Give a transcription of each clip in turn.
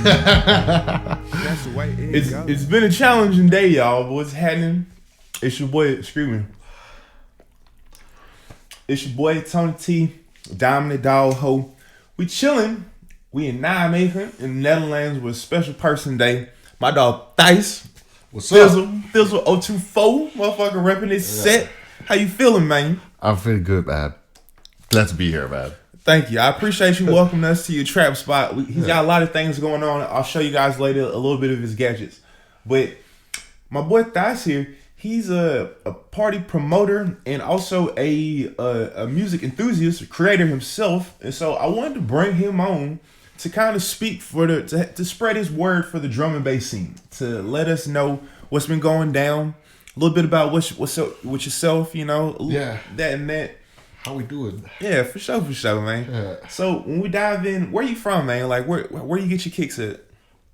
That's the way it's been a challenging day, y'all. But what's happening? It's your boy Screaming. It's your boy Toeknee Tee, Dominant Dog Ho. We chilling. We in Nijmegen in the Netherlands with a special person day. My dog Thijs. What's up? Thizzle 024, motherfucker repping this set. How you feeling, man? I'm feeling good, man. Glad to be here, man. Thank you. I appreciate you welcoming us to your trap spot. He's got a lot of things going on. I'll show you guys later a little bit of his gadgets. But my boy Thijs here, he's a party promoter and also a music enthusiast, a creator himself. And so I wanted to bring him on to kind of speak for to spread his word for the drum and bass scene, to let us know what's been going down, a little bit about what's up with yourself, you know, that and that. How we do it? Yeah, for sure, man. Yeah. So when we dive in, where you from, man? Like where you get your kicks at?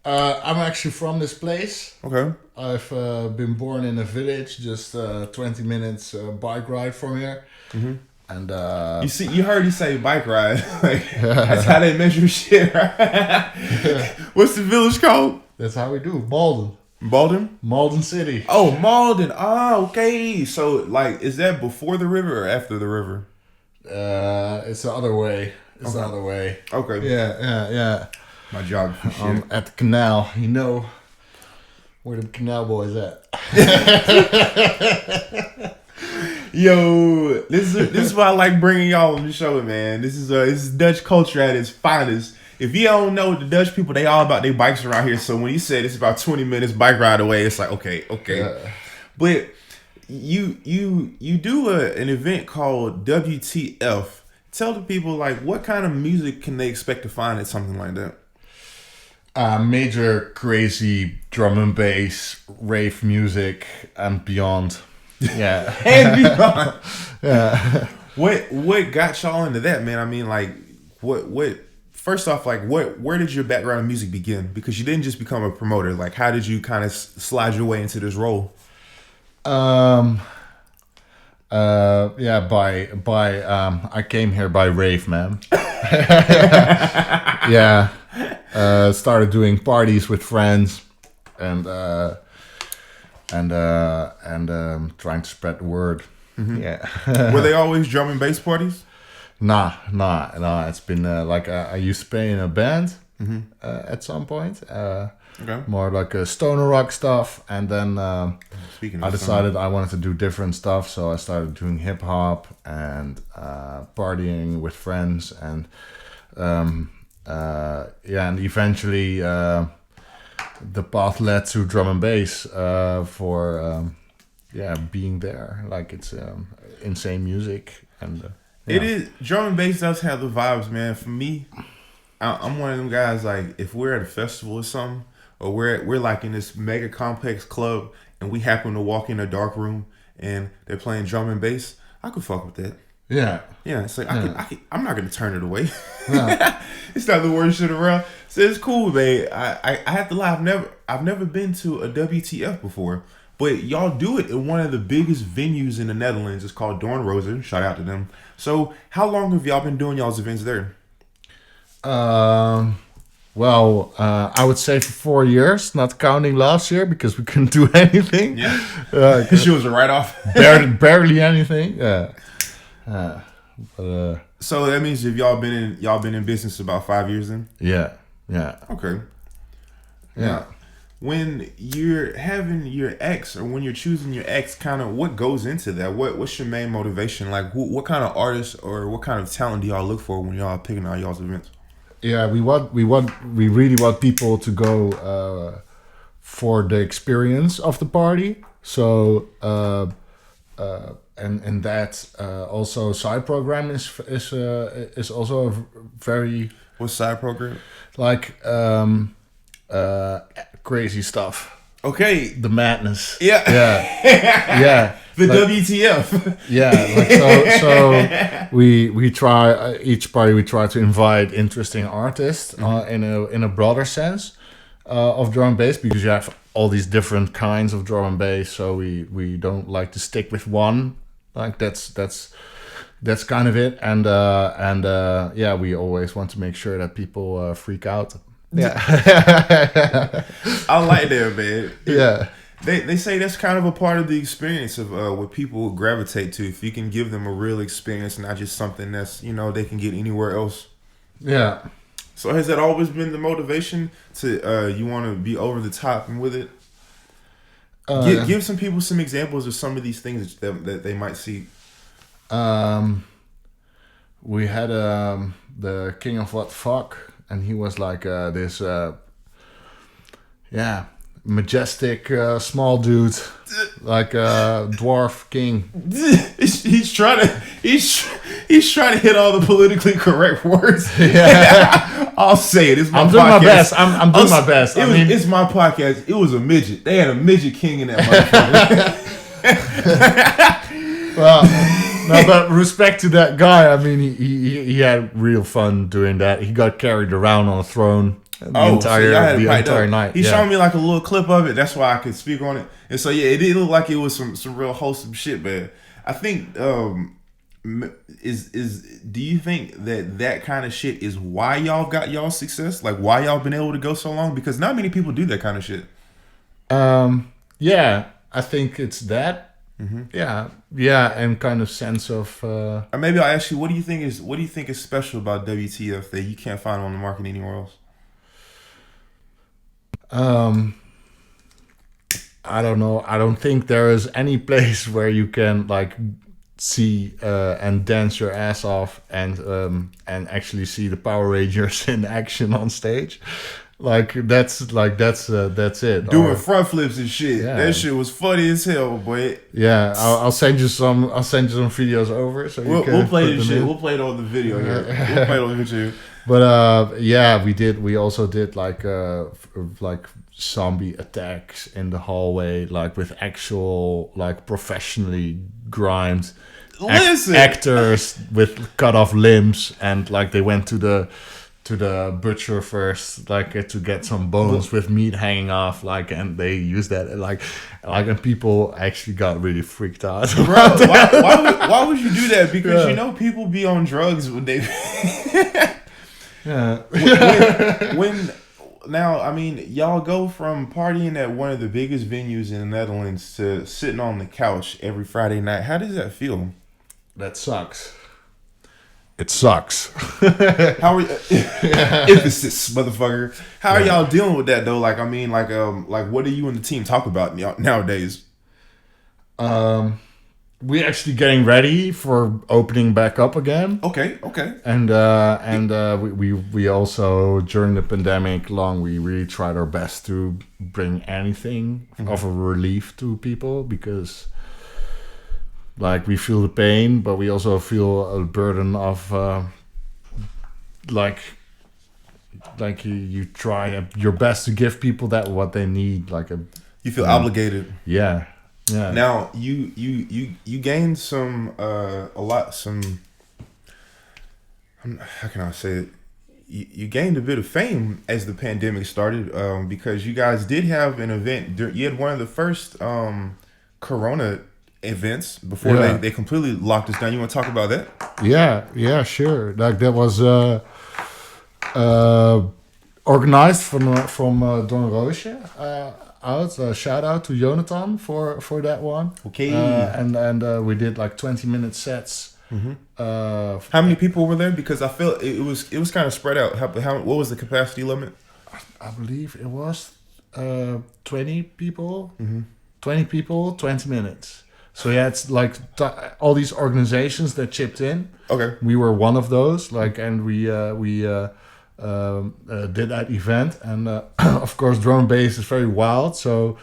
I'm actually from this place. Okay. I've been born in a village, just 20 minutes bike ride from here. Mm-hmm. And you heard he say bike ride. Like, that's how they measure shit, right? What's the village called? That's how we do. Malden. Malden City. Oh, Malden. Oh, okay. So, like, is that before the river or after the river? It's the other way. It's the other way. Okay. Yeah. My geography shit. At the canal. You know where the canal boys at. Yo, this is why I like bringing y'all on the show, man. This is Dutch culture at its finest. If you don't know the Dutch people, they all about their bikes around here. So when you said it's about 20 minutes bike ride away, it's like okay. Yeah. But you do an event called WTF. Tell the people, like, what kind of music can they expect to find at something like that? Major crazy drum and bass, rave music, and beyond. Yeah. And beyond. Yeah. What got y'all into that, man? I mean, like, what? First off, like, where did your background in music begin? Because you didn't just become a promoter. Like, how did you kind of slide your way into this role? I came here by rave, man. Yeah. Started doing parties with friends and trying to spread the word. Mm-hmm. Yeah. Were they always drum and bass parties? Nah. It's been I used to play in a band at some point. Okay. More like a stoner rock stuff, and then I decided I wanted to do different stuff, so I started doing hip hop and partying with friends, and and eventually the path led to drum and bass for being there. Like, it's insane music, and it is. Drum and bass does have the vibes, man. For me, I'm one of them guys, like, if we're at a festival or something, or we're like in this mega complex club and we happen to walk in a dark room and they're playing drum and bass, I could fuck with that. Yeah. It's like I'm not gonna turn it away. Yeah. It's not the worst shit around. So it's cool, man. I have to lie. I've never been to a WTF before, but y'all do it in one of the biggest venues in the Netherlands. It's called Doornrozen. Shout out to them. So how long have y'all been doing y'all's events there? Well, I would say for 4 years, not counting last year because we couldn't do anything. Yeah, because she was a write-off. barely anything. So that means if y'all been in business about 5 years then? Yeah. Okay. Yeah. When you're having your ex, or when you're choosing your ex, kind of what goes into that? What's your main motivation? Like, what kind of artists or what kind of talent do y'all look for when y'all picking out y'all's events? Yeah, we really want people to go for the experience of the party. So and that also side program is also a very. What side program? Like crazy stuff. Okay. The madness. Yeah. Yeah. The WTF. Yeah. So we try each party. We try to invite interesting artists in a broader sense of drum and bass, because you have all these different kinds of drum and bass. So we don't like to stick with one. Like that's kind of it. And we always want to make sure that people freak out Yeah. I like that, man. Yeah. They say that's kind of a part of the experience of what people gravitate to. If you can give them a real experience, not just something that's they can get anywhere else. Yeah. So has that always been the motivation to you want to be over the top and with it? Give some people some examples of some of these things that they might see. We had the King of What Fuck, and he was like this majestic small dude, like a dwarf king. He's trying to hit all the politically correct words. Yeah. I'll say it. It's my I'm podcast. doing my best. I'm doing my best. It's my podcast. It was a midget. They had a midget king in that motherfucker. Well, no, but respect to that guy. I mean, he had real fun doing that. He got carried around on a throne the entire night. He showed me like a little clip of it. That's why I could speak on it. And so it did look like it was some real wholesome shit, man. I think do you think that kind of shit is why y'all got y'all success? Like why y'all been able to go so long? Because not many people do that kind of shit. Yeah, I think it's that. Mm-hmm. Yeah, and kind of sense of. Or maybe I'll ask you, what do you think is special about WTF that you can't find on the market anywhere else? I don't know. I don't think there is any place where you can like see and dance your ass off and actually see the Power Rangers in action on stage. That's it. Doing front flips and shit. Yeah. That shit was funny as hell, boy. Yeah, I'll send you some videos over so we'll play this shit. We'll play it on the video here. We'll play it on the video. But we also did like zombie attacks in the hallway, like with actual like professionally grimed actors with cut off limbs, and like they went to the butcher first, like to get some bones with meat hanging off, like, and they used that and people actually got really freaked out. Bro, why would you do that? Because people be on drugs when they when now, I mean, y'all go from partying at one of the biggest venues in the Netherlands to sitting on the couch every Friday night. How does that feel? That sucks. It sucks. How are emphasis, motherfucker? How are y'all dealing with that though? Like, I mean, like what do you and the team talk about nowadays? We're actually getting ready for opening back up again. Okay. And we also during the pandemic we really tried our best to bring anything of a relief to people, because like we feel the pain, but we also feel a burden of you try your best to give people what they need. You feel obligated. Yeah. Now you gained some how can I say it? You gained a bit of fame as the pandemic started, because you guys did have an event. You had one of the first Corona events before they completely locked us down. You want to talk about that? Yeah, sure. Like that was organized from Don Roosje out. Shout out to Jonathan for that one. Okay. And we did like 20-minute sets. Mm-hmm. How many people were there? Because I feel it was kind of spread out. What was the capacity limit? I believe it was 20 people. Mm-hmm. 20 people, 20 minutes. So yeah, it's like all these organizations that chipped in. Okay. We were one of those. And we did that event, and of course, drum and bass is very wild. So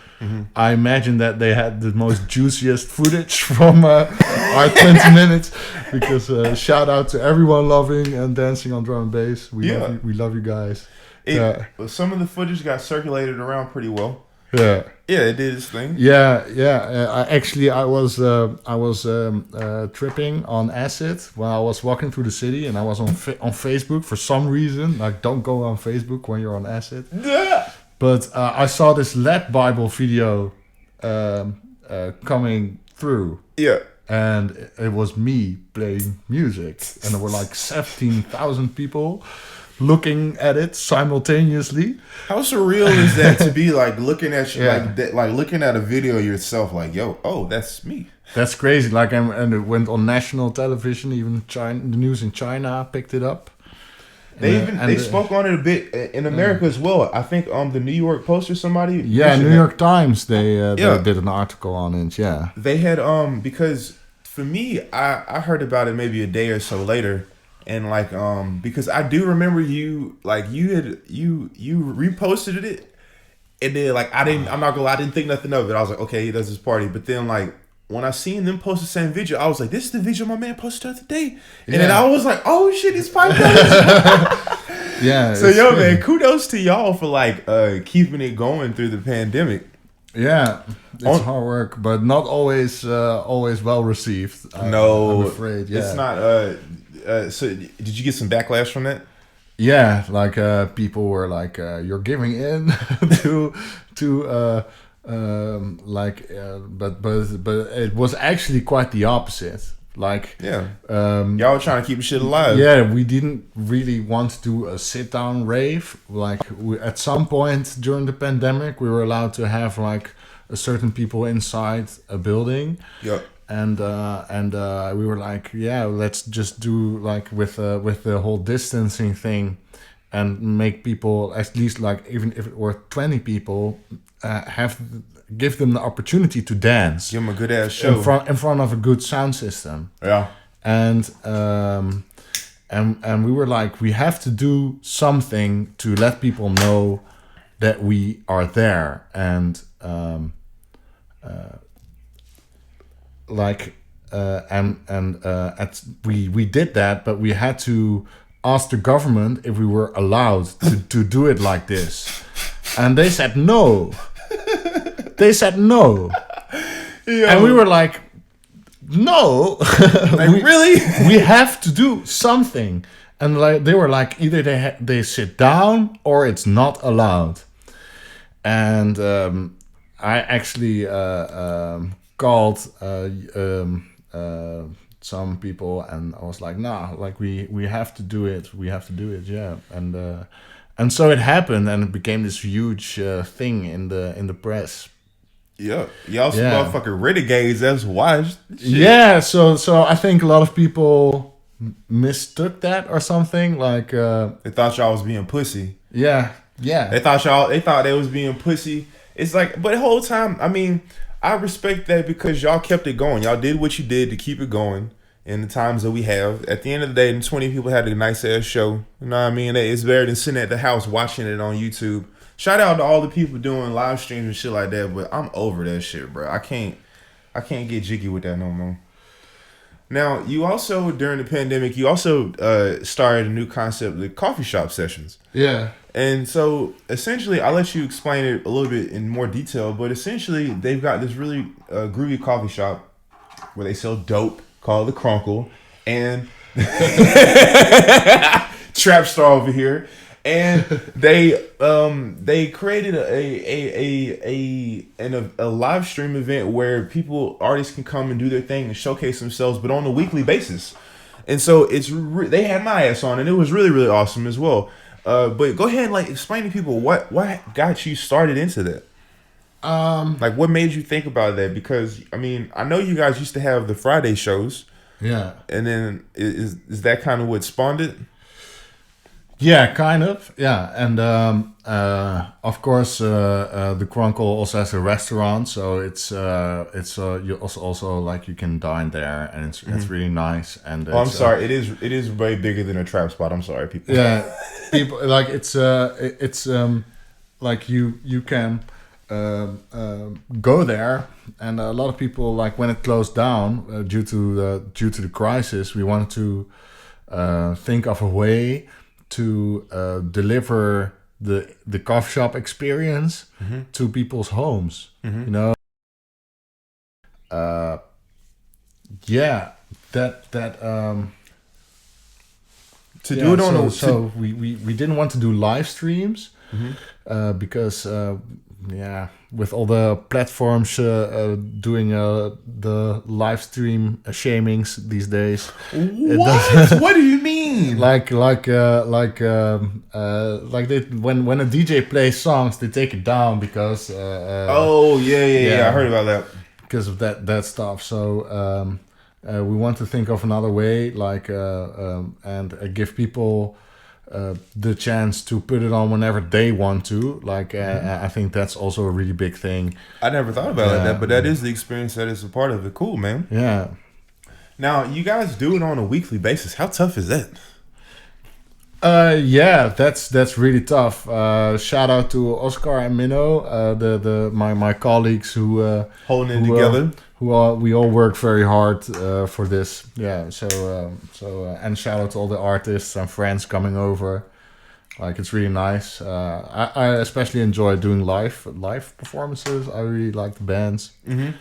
I imagine that they had the most juiciest footage from our 20 minutes. Because shout out to everyone loving and dancing on drum and bass. We love you guys. Some of the footage got circulated around pretty well. Yeah, it did its thing. Yeah. I was tripping on acid when I was walking through the city, and I was on Facebook for some reason. Like, don't go on Facebook when you're on acid. Yeah. But I saw this Led Bible video coming through. Yeah. And it was me playing music, and there were like 17,000 people. looking at it simultaneously. How surreal is that to be like looking at like looking at a video yourself, like, yo, oh, that's me. That's crazy. Like, and it went on national television. Even China, the news in China picked it up. They spoke on it a bit in America as well. I think the New York Post or somebody. Yeah, New York Times. They did an article on it. Yeah, they had because for me, I heard about it maybe a day or so later, and like because I do remember you reposted it, and then like I'm not gonna lie, I didn't think nothing of it. I was like, okay, he does his party, but then like. When I seen them post the same video, I was like, this is the video my man posted the other day. And then I was like, oh shit, it's 5 minutes. Yeah. So yo, man, kudos to y'all for like keeping it going through the pandemic. Yeah. It's hard work, but not always well received. No. I'm afraid. Yeah. It's not so did you get some backlash from that? Yeah, like people were like, you're giving in to but it was actually quite the opposite. Like, y'all were trying to keep shit alive. Yeah, we didn't really want to do a sit down rave. Like, at some point during the pandemic, we were allowed to have like a certain people inside a building. Yeah. And we were like, yeah, let's just do like with the whole distancing thing, and make people, at least like even if it were 20 people. Give them the opportunity to dance. Give them a good ass show in front of a good sound system. Yeah, and we were like, we have to do something to let people know that we are there, and we did that, but we had to ask the government if we were allowed to do it like this. And they said no. They said no. Yo. And we were like, no. Like, really? We have to do something. And like they were like, either they sit down or it's not allowed. And I actually called some people, and I was like, nah, like we have to do it. We have to do it, yeah. And so it happened, and it became this huge thing in the press. Yeah, y'all some motherfucking renegades. That's why. Shit. Yeah, so I think a lot of people mistook that or something. Like they thought y'all was being pussy. Yeah. They thought they was being pussy. It's like, but the whole time, I mean, I respect that because y'all kept it going. Y'all did what you did to keep it going. In the times that we have, at the end of the day, 20 people had a nice ass show. You know what I mean? It's better than sitting at the house watching it on YouTube. Shout out to all the people doing live streams and shit like that, but I'm over that shit, bro. I can't get jiggy with that no more. Now, you also, during the pandemic, started a new concept, the coffee shop sessions. Yeah. And so, essentially, I'll let you explain it a little bit in more detail, but essentially, they've got this really groovy coffee shop where they sell dope, called the Crunkle, and Trap Star over here, and they created a live stream event where artists can come and do their thing and showcase themselves, but on a weekly basis. And so they had my ass on, and it was really, really awesome as well. But go ahead and like explain to people what got you started into that. Like, what made you think about that? Because I mean, I know you guys used to have the Friday shows. Yeah. And then is that kind of what spawned it? Yeah, kind of. Yeah, and of course, the Crunkle also has a restaurant, so it's you also like you can dine there, and it's really nice. And I'm sorry, it is way bigger than a trap spot. I'm sorry, people. Yeah, people like it's like you can go there, and a lot of people, like when it closed down due to the crisis, we wanted to think of a way to deliver the coffee shop experience to people's homes. You know, do it on so we didn't want to do live streams because with all the platforms doing the live stream shamings these days. What do you mean? Like they, when a DJ plays songs, they take it down because I heard about that because of that stuff. So we want to think of another way, and give people the chance to put it on whenever they want to. I think that's also a really big thing. I never thought about it like that, but that is the experience that is a part of it. Cool, man. Yeah. Now, you guys do it on a weekly basis. How tough is that? That's really tough. Shout out to Oscar and Minnow, my colleagues who holding it together. We all work very hard for this. Yeah. So and shout out to all the artists and friends coming over. It's really nice. I especially enjoy doing live performances. I really like the bands. Mm-hmm.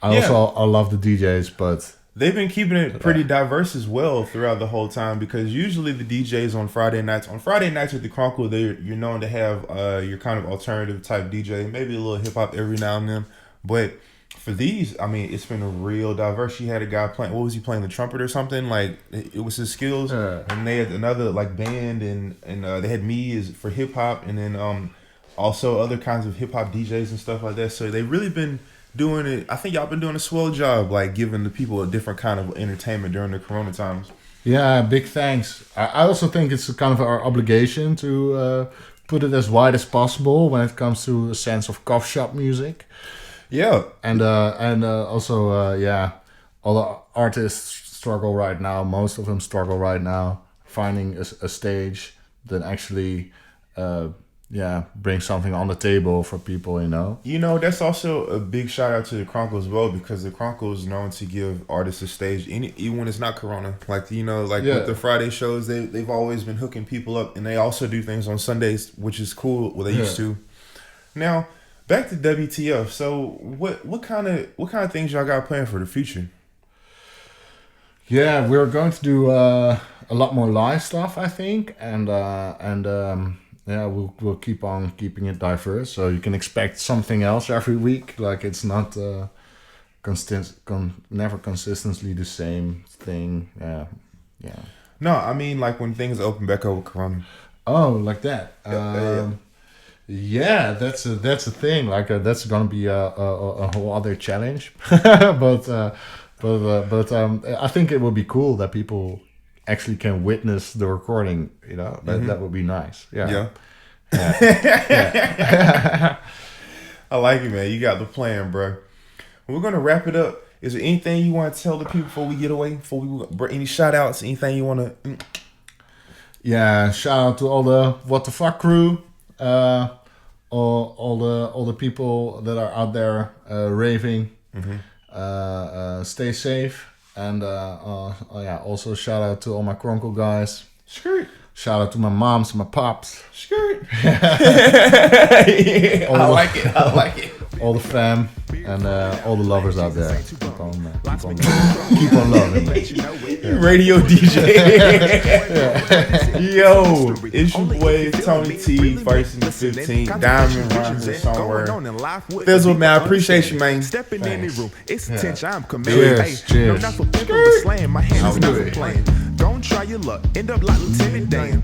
I love the DJs, but they've been keeping it pretty diverse as well throughout the whole time, because usually the DJs on Friday nights at the Chronicle, you're known to have your kind of alternative type DJ, maybe a little hip hop every now and then. But for these, I mean, it's been a real diverse. You had a guy playing, what was he playing, the trumpet or something? It was his skills. And they had another band, and they had me as for hip hop, and then also other kinds of hip hop DJs and stuff like that. So they've really been doing it. I think y'all been doing a swell job, giving the people a different kind of entertainment during the Corona times. Yeah, big thanks. I also think it's kind of our obligation to put it as wide as possible when it comes to a sense of coffee shop music. Yeah, and also all the artists struggle right now. Most of them struggle right now finding a stage that actually bring something on the table for people, That's also a big shout out to the Chronicle as well, because the Chronicle is known to give artists a stage, even when it's not Corona. With the Friday shows, they've always been hooking people up, and they also do things on Sundays, which is cool. What they used to. Now, back to WTF. So, what kind of things y'all got planned for the future? Yeah, we're going to do a lot more live stuff, I think, and we'll keep on keeping it diverse. So you can expect something else every week. It's not never consistently the same thing. Yeah. No, I mean when things open back up with Corona. Oh, like that. Yeah, that's a thing. That's gonna be a whole other challenge. but I think it would be cool that people actually can witness the recording. That would be nice. Yeah. I like it, man. You got the plan, bro. We're gonna wrap it up. Is there anything you want to tell the people before we get away? Any shout outs? Anything you want to? Yeah, shout out to all the What the Fuck crew. All the people that are out there raving. Mm-hmm. Stay safe, and also shout out to all my Chronicle guys. Skirt. Shout out to my moms, my pops. Skirt. I like it. All the fam and all the lovers out there. Keep on loving. Radio DJ. Yo, it's your boy Tony T, first and the 15th. Diamond runs it somewhere. Fizzle, man, I appreciate you, man. Stepping in the room, it's tension. I'm Cheers. No, not for people to slam. My hands not for playing. Don't try your luck. End up like Lieutenant Dan.